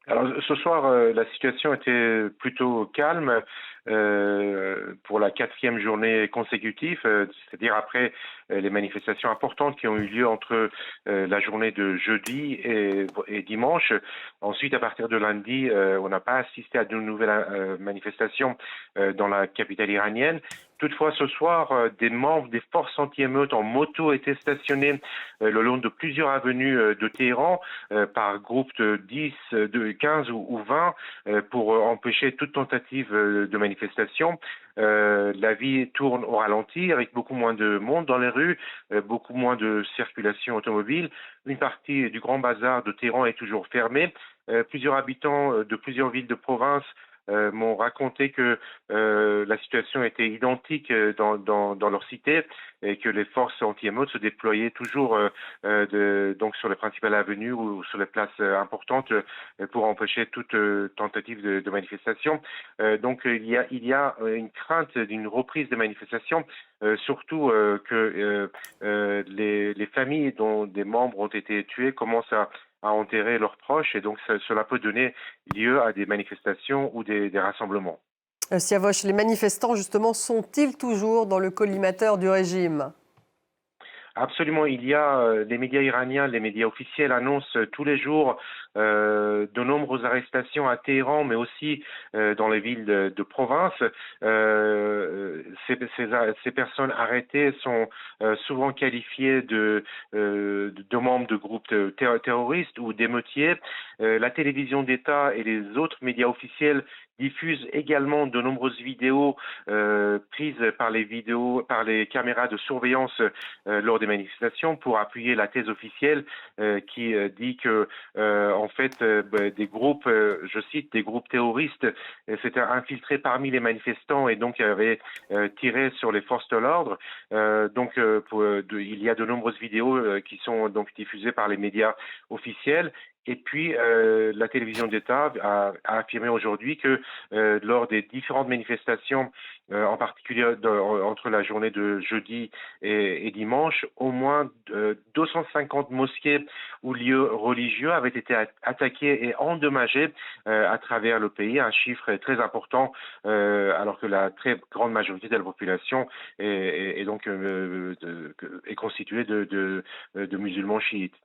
Alors ce soir, la situation était plutôt calme pour la quatrième journée consécutive, c'est-à-dire après les manifestations importantes qui ont eu lieu entre la journée de jeudi et dimanche. Ensuite, à partir de lundi, on n'a pas assisté à de nouvelles manifestations dans la capitale iranienne. Toutefois, ce soir, des membres des forces anti-émeutes en moto étaient stationnés le long de plusieurs avenues de Téhéran par groupe de 10, de 15 ou 20 pour empêcher toute tentative de manifestation. La vie tourne au ralenti avec beaucoup moins de monde dans les rues, beaucoup moins de circulation automobile. Une partie du grand bazar de Téhéran est toujours fermée. Plusieurs habitants de plusieurs villes de province m'ont raconté que la situation était identique dans leur cité et que les forces anti-émeutes se déployaient toujours donc sur les principales avenues ou sur les places importantes pour empêcher toute tentative de manifestation. Donc il y a une crainte d'une reprise des manifestations, surtout que les familles dont des membres ont été tués commencent à enterrer leurs proches et donc cela peut donner lieu à des manifestations ou des rassemblements. Siavosh, les manifestants, justement, sont-ils toujours dans le collimateur du régime? Absolument, il y a les médias iraniens, les médias officiels annoncent tous les jours de nombreuses arrestations à Téhéran, mais aussi dans les villes de province. Ces personnes arrêtées sont souvent qualifiées de membres de groupes terroristes ou d'émeutiers. La télévision d'État et les autres médias officiels diffusent également de nombreuses vidéos prises par les caméras de surveillance lors des manifestations pour appuyer la thèse officielle qui dit que en fait des groupes, je cite, des groupes terroristes s'étaient infiltrés parmi les manifestants et donc avaient tiré sur les forces de l'ordre. Il y a de nombreuses vidéos qui sont donc diffusées par les médias officiels. Et puis, la télévision d'État a affirmé aujourd'hui que lors des différentes manifestations, en particulier entre la journée de jeudi et dimanche, au moins 250 mosquées ou lieux religieux avaient été attaqués et endommagés à travers le pays, un chiffre très important, alors que la très grande majorité de la population est donc est constituée de musulmans chiites.